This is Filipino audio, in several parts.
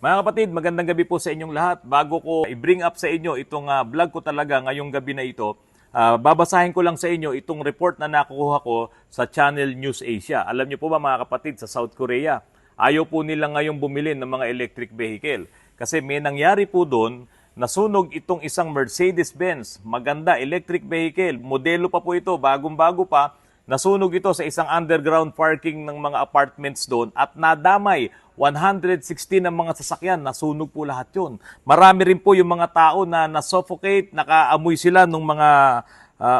Mga kapatid, magandang gabi po sa inyong lahat. Bago ko i-bring up sa inyo itong vlog ko talaga ngayong gabi na ito, babasahin ko lang sa inyo itong report na nakukuha ko sa Channel News Asia. Alam niyo po ba mga kapatid, sa South Korea, ayaw po nila ngayong bumili ng mga electric vehicle. Kasi may nangyari po doon, nasunog itong isang Mercedes-Benz. Maganda, electric vehicle. Modelo pa po ito, bagong-bago pa. Nasunog ito sa isang underground parking ng mga apartments doon at nadamay 160 ng mga sasakyan, nasunog po lahat yun. Marami rin po yung mga tao na na-suffocate, nakaamoy sila ng mga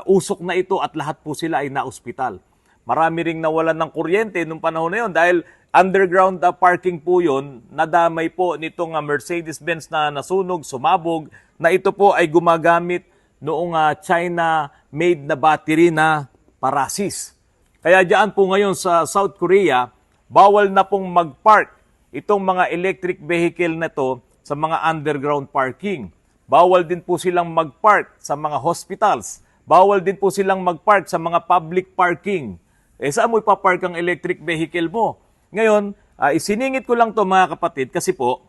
usok na ito at lahat po sila ay na-ospital. Marami ring nawalan ng kuryente nung panahon na yun dahil underground parking po yun, nadamay po nitong Mercedes-Benz na nasunog, sumabog, na ito po ay gumagamit noong China-made na battery na parasis. Kaya diyan po ngayon sa South Korea, bawal na pong mag-park itong mga electric vehicle na to sa mga underground parking. Bawal din po silang mag-park sa mga hospitals. Bawal din po silang mag-park sa mga public parking. Saan mo ipapark ang electric vehicle mo? Ngayon, isiningit ko lang to mga kapatid kasi po,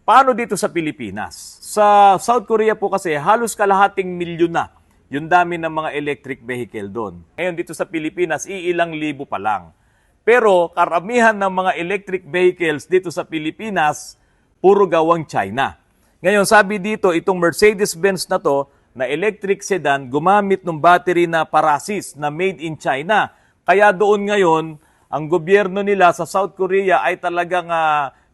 paano dito sa Pilipinas? Sa South Korea po kasi halos kalahating milyon na yung dami ng mga electric vehicle doon. Ngayon dito sa Pilipinas, iilang libo pa lang. Pero karamihan ng mga electric vehicles dito sa Pilipinas, puro gawang China. Ngayon sabi dito, itong Mercedes-Benz na to, na electric sedan, gumamit ng battery na parasis na made in China. Kaya doon ngayon, ang gobyerno nila sa South Korea ay talagang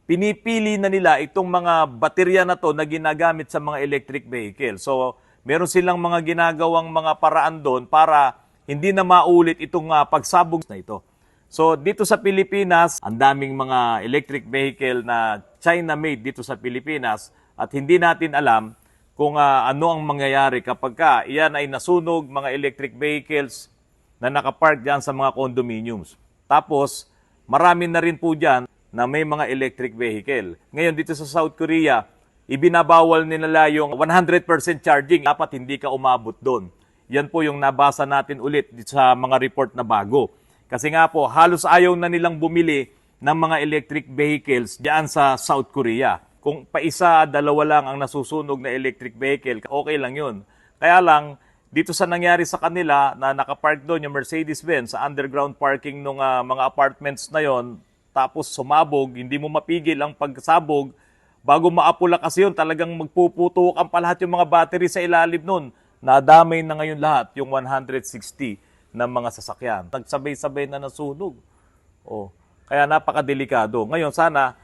pinipili na nila itong mga baterya na to na ginagamit sa mga electric vehicle. So, meron silang mga ginagawang mga paraan doon para hindi na maulit itong pagsabog na ito. So dito sa Pilipinas, ang daming mga electric vehicle na China-made dito sa Pilipinas at hindi natin alam kung ano ang mangyayari kapag iyan ay nasunog, mga electric vehicles na nakapark dyan sa mga condominiums. Tapos marami na rin po dyan na may mga electric vehicle. Ngayon dito sa South Korea, ibinabawal nila yung 100% charging. Dapat hindi ka umabot doon. Yan po yung nabasa natin ulit sa mga report na bago. Kasi nga po, halos ayaw na nilang bumili ng mga electric vehicles diyan sa South Korea. Kung paisa, dalawa lang ang nasusunog na electric vehicle, okay lang yun. Kaya lang, dito sa nangyari sa kanila na nakapark doon yung Mercedes-Benz sa underground parking ng mga apartments na yon, tapos sumabog, hindi mo mapigil ang pagsabog. Bago maapula kasi yun, talagang magpuputukan pa lahat yung mga battery sa ilalim nun. Nadamay na ngayon lahat, yung 160 ng mga sasakyan. Nagsabay-sabay na nasunog. Kaya napakadelikado. Ngayon, sana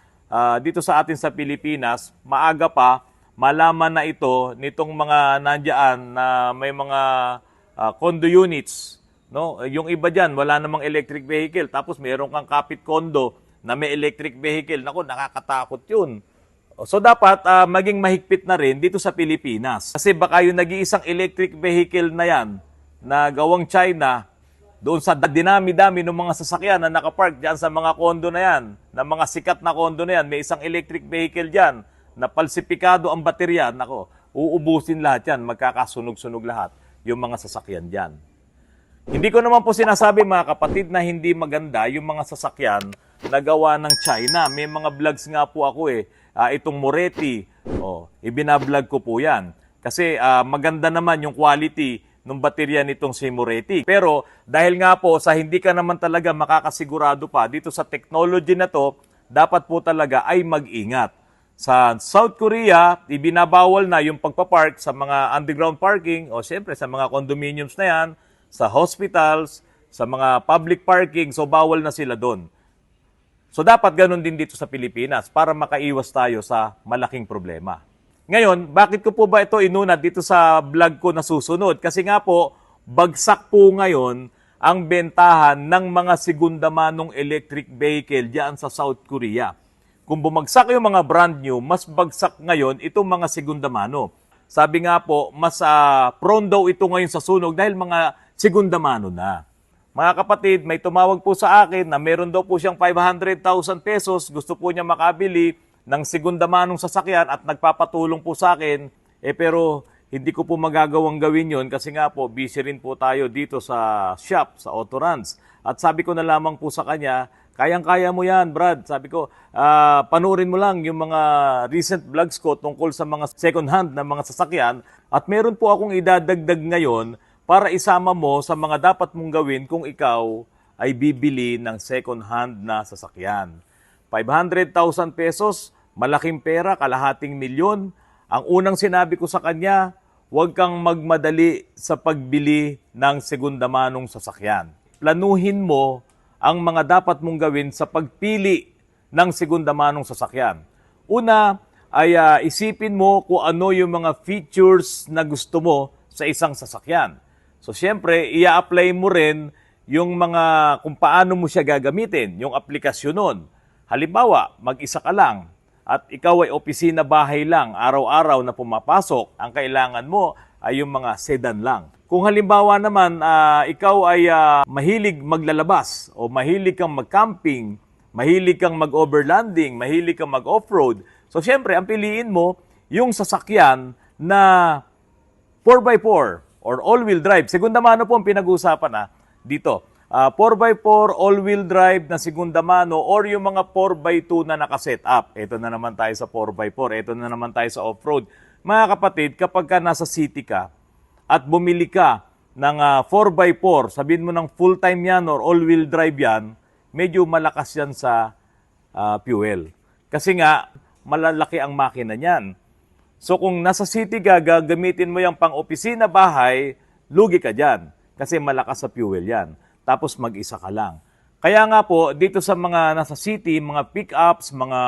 dito sa atin sa Pilipinas, maaga pa, malaman na ito nitong mga nandiyan na may mga condo units. No? Yung iba dyan, wala namang electric vehicle. Tapos meron kang kapit condo na may electric vehicle. Naku, nakakatakot yun. So dapat maging mahigpit na rin dito sa Pilipinas. Kasi baka yung nag-iisang electric vehicle na yan, na gawang China, doon sa dinami-dami ng mga sasakyan na nakapark dyan sa mga kondo na yan, na mga sikat na kondo na yan, may isang electric vehicle dyan, na palsipikado ang baterya, nako, uubusin lahat yan, magkakasunog-sunog lahat yung mga sasakyan dyan. Hindi ko naman po sinasabi mga kapatid na hindi maganda yung mga sasakyan na gawa ng China. May mga vlogs nga po ako itong Moretti, ibinablog ko po yan. Kasi maganda naman yung quality ng baterya nitong si Moretti. Pero dahil nga po sa hindi ka naman talaga makakasigurado pa dito sa technology na to, dapat po talaga ay mag-ingat. Sa South Korea, ibinabawal na yung pagpapark sa mga underground parking o siyempre sa mga condominiums na yan, sa hospitals, sa mga public parking, so bawal na sila doon. So dapat ganun din dito sa Pilipinas para makaiwas tayo sa malaking problema. Ngayon, bakit ko po ba ito inunad dito sa vlog ko na susunod? Kasi nga po, bagsak po ngayon ang bentahan ng mga segunda manong electric vehicle diyan sa South Korea. Kung bumagsak yung mga brand new, mas bagsak ngayon itong mga segunda mano. Sabi nga po, mas prone daw ito ngayon sa sunog dahil mga segunda mano na. Mga kapatid, may tumawag po sa akin na meron daw po siyang 500,000 pesos, gusto po niya makabili ng segunda manong sasakyan at nagpapatulong po sa akin, pero hindi ko po magagawang gawin yon kasi nga po busy rin po tayo dito sa shop, sa Autorans. At sabi ko na lamang po sa kanya, Kayang-kaya mo yan, Brad. Sabi ko, panoorin mo lang yung mga recent vlogs ko tungkol sa mga second-hand na mga sasakyan at meron po akong idadagdag ngayon para isama mo sa mga dapat mong gawin kung ikaw ay bibili ng second-hand na sasakyan. 500,000 pesos, malaking pera, kalahating milyon. Ang unang sinabi ko sa kanya, huwag kang magmadali sa pagbili ng segunda manong sasakyan. Planuhin mo ang mga dapat mong gawin sa pagpili ng segunda manong sasakyan. Una ay isipin mo kung ano yung mga features na gusto mo sa isang sasakyan. So syempre, i-apply mo rin yung mga kung paano mo siya gagamitin, yung aplikasyon nun. Halimbawa, mag-isa ka lang at ikaw ay opisina bahay lang, araw-araw na pumapasok, ang kailangan mo ay yung mga sedan lang. Kung halimbawa naman, ikaw ay mahilig maglalabas o mahilig kang mag-camping, mahilig kang mag-overlanding, mahilig kang mag-offroad, so syempre, ang piliin mo yung sasakyan na 4x4 or all-wheel drive. Segunda mano po ang pinag-uusapan dito. 4x4 all-wheel drive na segunda mano or yung mga 4x2 na nakaset up. Ito na naman tayo sa 4x4. Ito na naman tayo sa off-road. Mga kapatid, kapag ka nasa city ka at bumili ka ng 4x4, sabihin mo ng full-time yan or all-wheel drive yan, medyo malakas yan sa fuel. Kasi nga, malalaki ang makina niyan. So kung nasa city ka, gagamitin mo yung pang-opisina bahay, lugi ka dyan. Kasi malakas sa fuel yan. Tapos mag-isa ka lang. Kaya nga po, dito sa mga nasa city, mga pick-ups, mga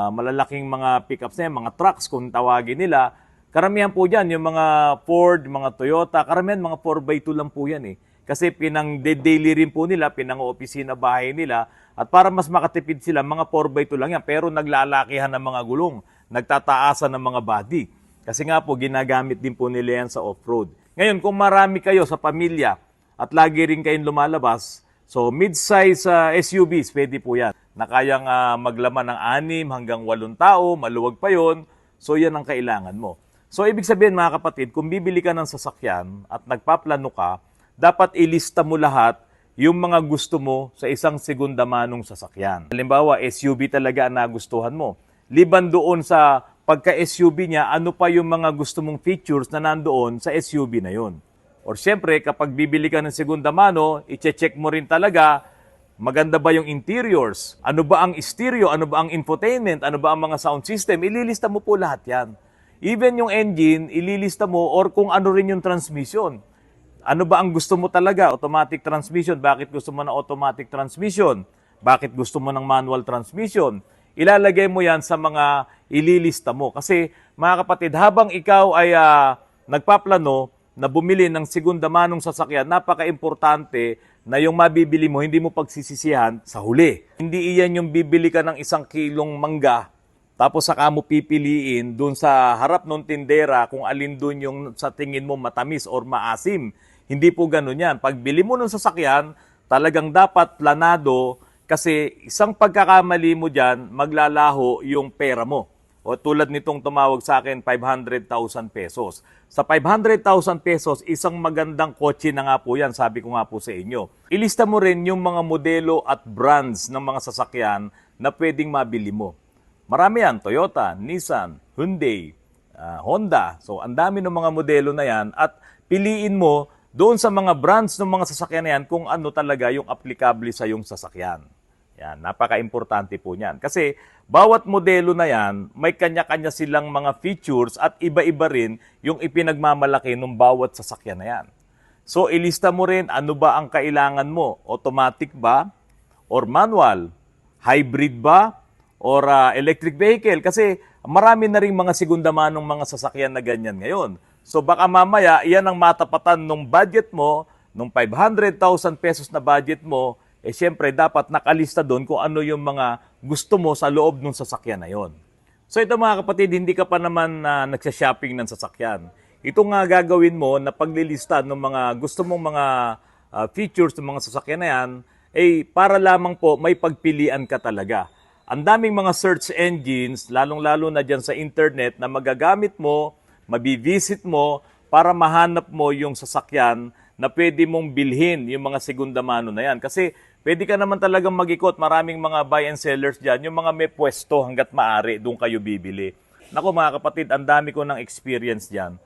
malalaking mga pick-ups na yan, mga trucks kung tawagin nila, karamihan po dyan, yung mga Ford, mga Toyota, karamihan mga 4x2 lang po yan eh. Kasi pinang-daily rin po nila, pinang-opisina bahay nila, at para mas makatipid sila, mga 4x2 lang yan, pero naglalakihan ng mga gulong, nagtataasan ng mga body. Kasi nga po, ginagamit din po nila yan sa off-road. Ngayon, kung marami kayo sa pamilya at lagi rin kayong lumalabas, so mid-size SUVs, pwede po yan. Na kayang maglaman ng 6 hanggang 8 tao, maluwag pa yon. So yan ang kailangan mo. So ibig sabihin mga kapatid, kung bibili ka ng sasakyan at nagpaplano ka, dapat ilista mo lahat yung mga gusto mo sa isang segunda manong sasakyan. Halimbawa, SUV talaga ang nagustuhan mo. Liban doon sa pagka-SUV niya, ano pa yung mga gusto mong features na nandoon sa SUV na yon. Or siyempre, kapag bibili ka ng segunda mano, i-check mo rin talaga, maganda ba yung interiors? Ano ba ang stereo? Ano ba ang infotainment? Ano ba ang mga sound system? Ililista mo po lahat yan. Even yung engine, ililista mo or kung ano rin yung transmission. Ano ba ang gusto mo talaga? Automatic transmission. Bakit gusto mo ng automatic transmission? Bakit gusto mo ng manual transmission? Ilalagay mo yan sa mga ililista mo. Kasi mga kapatid, habang ikaw ay nagpaplano na bumili ng segunda manong sasakyan, napaka-importante na yung mabibili mo, hindi mo pagsisisihan sa huli. Hindi iyan yung bibili ka ng 1 kilong mangga, tapos saka mo pipiliin dun sa harap ng tindera kung alin dun yung sa tingin mo matamis or maasim. Hindi po ganun yan. Pagbili mo ng sasakyan, talagang dapat planado kasi isang pagkakamali mo dyan, maglalaho yung pera mo. O tulad nitong tumawag sa akin, 500,000 pesos. Sa 500,000 pesos, isang magandang kotse na nga po yan, sabi ko nga po sa inyo. Ilista mo rin yung mga modelo at brands ng mga sasakyan na pwedeng mabili mo. Marami yan, Toyota, Nissan, Hyundai, Honda. So, ang dami ng mga modelo na yan at piliin mo doon sa mga brands ng mga sasakyan na yan kung ano talaga yung applicable sa yung sasakyan. Yan, napaka-importante po niyan. Kasi bawat modelo na yan, may kanya-kanya silang mga features at iba-iba rin yung ipinagmamalaki ng bawat sasakyan na yan. So, ilista mo rin ano ba ang kailangan mo. Automatic ba? Or manual? Hybrid ba? Or electric vehicle? Kasi marami na rin mga segunda manong mga sasakyan na ganyan ngayon. So, baka mamaya, iyan ang matapatan ng budget mo, ng 500,000 pesos na budget mo, siyempre dapat nakalista doon kung ano yung mga gusto mo sa loob ng sasakyan na yon. So ito mga kapatid, hindi ka pa naman nagsha-shopping ng sasakyan. Ito nga gagawin mo na paglilista ng mga gusto mong mga features ng mga sasakyan na yan, para lamang po may pagpilian ka talaga. Ang daming mga search engines, lalong-lalo na dyan sa internet, na magagamit mo, mabivisit mo, para mahanap mo yung sasakyan na pwede mong bilhin yung mga segunda mano na yan. Kasi pwede ka naman talagang mag-ikot. Maraming mga buy and sellers dyan. Yung mga may pwesto hanggat maaari, doon kayo bibili. Naku mga kapatid, ang dami ko ng experience dyan.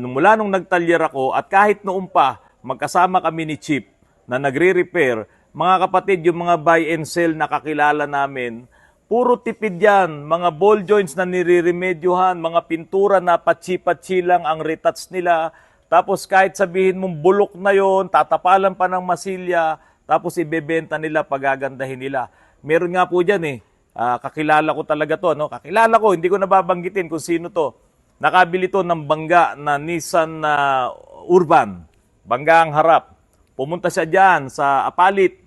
Mula nung nagtalyer ako at kahit noon pa, magkasama kami ni Chip na nagre-repair, mga kapatid, yung mga buy and sell na kakilala namin, puro tipid yan. Mga ball joints na nire-remedyohan, mga pintura na patsi-patsi lang ang retouch nila. Tapos kahit sabihin mong bulok na yon, tatapalan pa ng masilya, tapos ibebenta nila, pagagandahin nila. Meron nga po dyan kakilala ko talaga to. No? Kakilala ko, hindi ko nababanggitin kung sino to. Nakabili to ng bangga na Nissan Urban. Bangga ang harap. Pumunta siya dyan sa Apalit.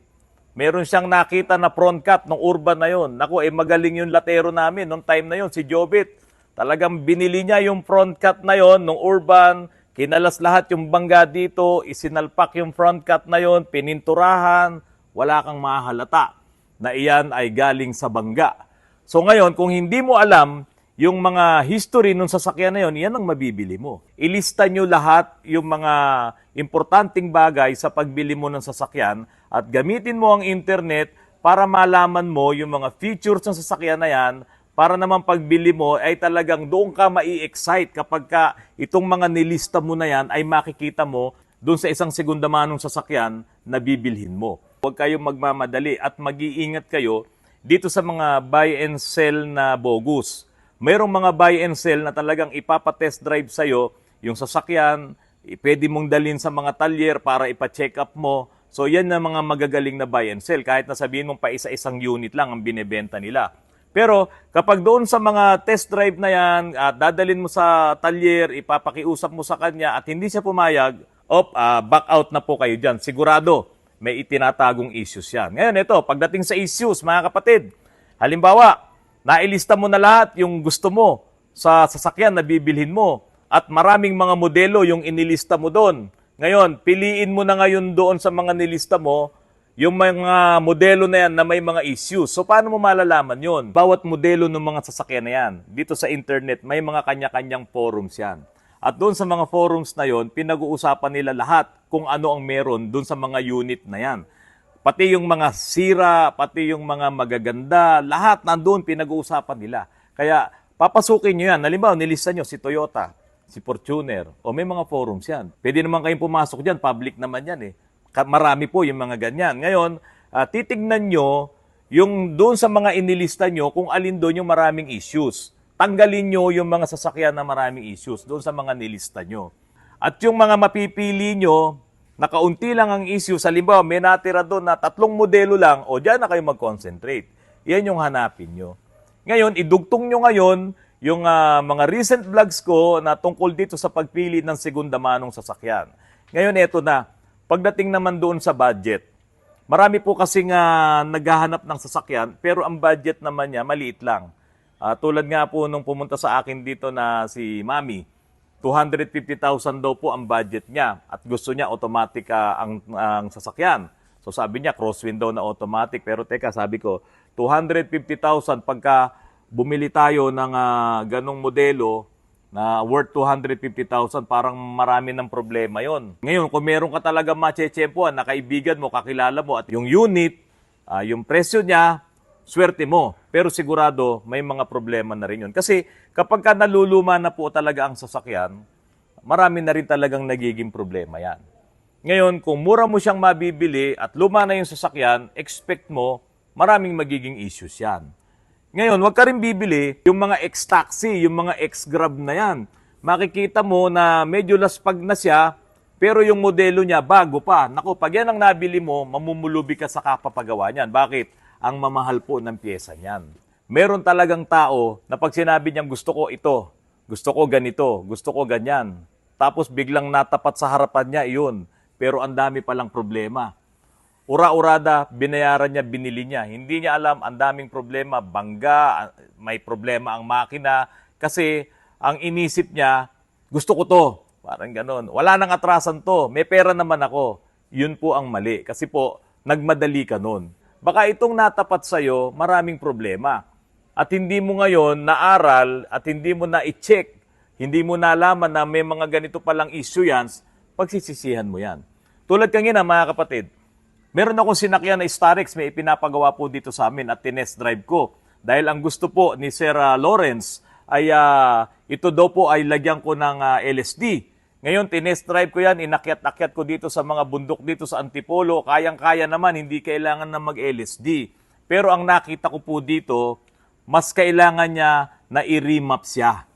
Meron siyang nakita na front cut ng Urban na yon. Naku, magaling yung latero namin nung time na yon, si Jobit. Talagang binili niya yung front cut na yon ng Urban. Kinalas lahat yung bangga dito, isinalpak yung front cut na yon, pininturahan, wala kang mahalata na iyan ay galing sa bangga. So ngayon, kung hindi mo alam yung mga history nung sasakyan na yon, yan ang mabibili mo. Ilista nyo lahat yung mga importanteng bagay sa pagbili mo ng sasakyan at gamitin mo ang internet para malaman mo yung mga features ng sasakyan na yan para naman pagbili mo ay talagang doon ka mai-excite kapag itong mga nilista mo na yan ay makikita mo doon sa isang segunda manong sasakyan na bibilhin mo. Huwag kayong magmamadali at mag-iingat kayo dito sa mga buy and sell na bogus. Mayroong mga buy and sell na talagang ipapatest drive sa'yo yung sasakyan, pwede mong dalhin sa mga talyer para ipa-check up mo. So yan na mga magagaling na buy and sell. Kahit na sabihin mong pa isa-isang unit lang ang binebenta nila. Pero kapag doon sa mga test drive na yan, at dadalhin mo sa talyer, ipapakiusap mo sa kanya at hindi siya pumayag, back out na po kayo dyan. Sigurado, may itinatagong issues yan. Ngayon ito, pagdating sa issues, mga kapatid, halimbawa, nailista mo na lahat yung gusto mo sa sasakyan na bibilhin mo at maraming mga modelo yung inilista mo doon. Ngayon, piliin mo na ngayon doon sa mga nilista mo yung mga modelo na yan na may mga issues. So, paano mo malalaman yon? Bawat modelo ng mga sasakyan na yan, dito sa internet, may mga kanya-kanyang forums yan. At doon sa mga forums na yon, pinag-uusapan nila lahat kung ano ang meron doon sa mga unit na yan. Pati yung mga sira, pati yung mga magaganda, lahat nandun pinag-uusapan nila. Kaya papasukin nyo yan. Halimbawa, nilista nyo si Toyota, si Fortuner, o may mga forums yan. Pwede naman kayong pumasok dyan, public naman yan Marami po yung mga ganyan. Ngayon, titignan nyo yung doon sa mga inilista nyo kung alin doon yung maraming issues. Tanggalin nyo yung mga sasakyan na maraming issues doon sa mga nilista nyo. At yung mga mapipili nyo, na kaunti lang ang issues, halimbawa may natira doon na 3 modelo lang, o dyan na kayo mag-concentrate. Yan yung hanapin nyo. Ngayon, idugtong nyo ngayon yung mga recent vlogs ko na tungkol dito sa pagpili ng segunda manong sasakyan. Ngayon, eto na. Pagdating naman doon sa budget, marami po kasing naghahanap ng sasakyan, pero ang budget naman niya maliit lang. Tulad nga po nung pumunta sa akin dito na si Mami, 250,000 daw po ang budget niya at gusto niya automatic ang sasakyan. So sabi niya crosswind na automatic, pero teka, sabi ko 250,000 pagka bumili tayo ng ganong modelo na worth 250,000, parang marami ng problema yon. Ngayon, kung meron ka talaga machechempoan na kaibigan mo, kakilala mo at yung unit, yung presyo niya, swerte mo. Pero sigurado, may mga problema na rin yun. Kasi kapag ka naluluma na po talaga ang sasakyan, marami na rin talagang nagiging problema yan. Ngayon, kung mura mo siyang mabibili at luma na yung sasakyan, expect mo, maraming magiging issues yan. Ngayon, huwag ka rin bibili yung mga ex-taxi, yung mga ex-grab na yan. Makikita mo na medyo laspag na siya, pero yung modelo niya bago pa. Naku, pag yan ang nabili mo, mamumulubi ka sa kapapagawa niyan. Bakit? Ang mamahal po ng pyesa niyan. Meron talagang tao na pag sinabi niyang gusto ko ito, gusto ko ganito, gusto ko ganyan. Tapos biglang natapat sa harapan niya iyon. Pero ang dami palang problema. Ura-urada, binayaran niya, binili niya. Hindi niya alam, ang daming problema, bangga, may problema ang makina. Kasi ang inisip niya, gusto ko to. Parang ganon. Wala nang atrasan to. May pera naman ako. Yun po ang mali. Kasi po, nagmadali ka nun. Baka itong natapat sa'yo, maraming problema. At hindi mo ngayon naaral at hindi mo na-check, hindi mo nalaman na may mga ganito palang issue yan, pagsisisihan mo yan. Tulad kanina mga kapatid, Meron akong sinakyan na Starex, may ipinapagawa po dito sa amin at tinest drive ko. Dahil ang gusto po ni Sir Lawrence ay ito daw po ay lagyan ko ng LSD. Ngayon, tinest drive ko yan, inakyat-akyat ko dito sa mga bundok dito sa Antipolo. Kayang-kaya naman, hindi kailangan na mag-LSD. Pero ang nakita ko po dito, mas kailangan niya na i-remap siya.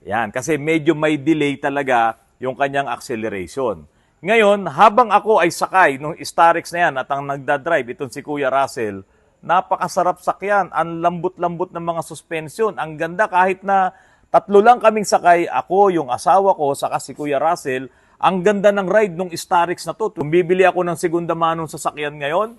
Yan, kasi medyo may delay talaga yung kanyang acceleration. Ngayon, habang ako ay sakay nung Starex na yan at ang nagdadrive, itong si Kuya Russell, napakasarap sakyan, ang lambot-lambot ng mga suspension. Ang ganda kahit na tatlo lang kaming sakay, ako, yung asawa ko, saka si Kuya Russell, ang ganda ng ride nung Starex na to. Kung bibili ako ng segunda manong sasakyan ngayon,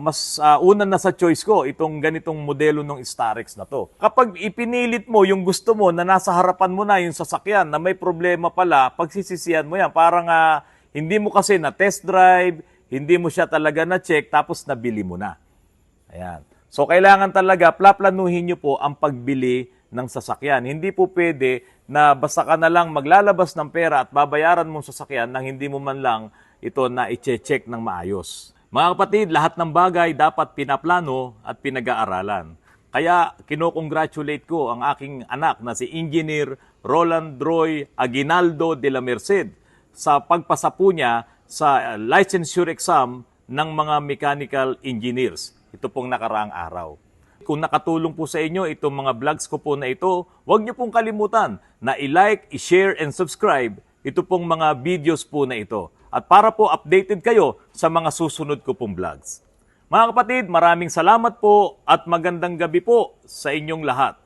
mas una na sa choice ko itong ganitong modelo ng Starex na to. Kapag ipinilit mo yung gusto mo na nasa harapan mo na yung sasakyan na may problema pala, pagsisisihan mo yan. Parang hindi mo kasi na test drive, hindi mo siya talaga na-check, tapos nabili mo na. Ayan. So, kailangan talaga, plaplanuhin nyo po ang pagbili ng sasakyan. Hindi po pwede na basta ka na lang maglalabas ng pera at babayaran mong sasakyan nang hindi mo man lang ito na i-check ng maayos. Mga kapatid, lahat ng bagay dapat pinaplano at pinag-aaralan. Kaya kinokongratulate ko ang aking anak na si Engineer Roland Roy Aguinaldo de la Merced sa pagpasa po niya sa licensure exam ng mga mechanical engineers. Ito pong nakaraang araw. Kung nakatulong po sa inyo itong mga vlogs ko po na ito, huwag niyo pong kalimutan na i-like, i-share, and subscribe ito pong mga videos po na ito. At para po updated kayo sa mga susunod ko pong vlogs. Mga kapatid, maraming salamat po at magandang gabi po sa inyong lahat.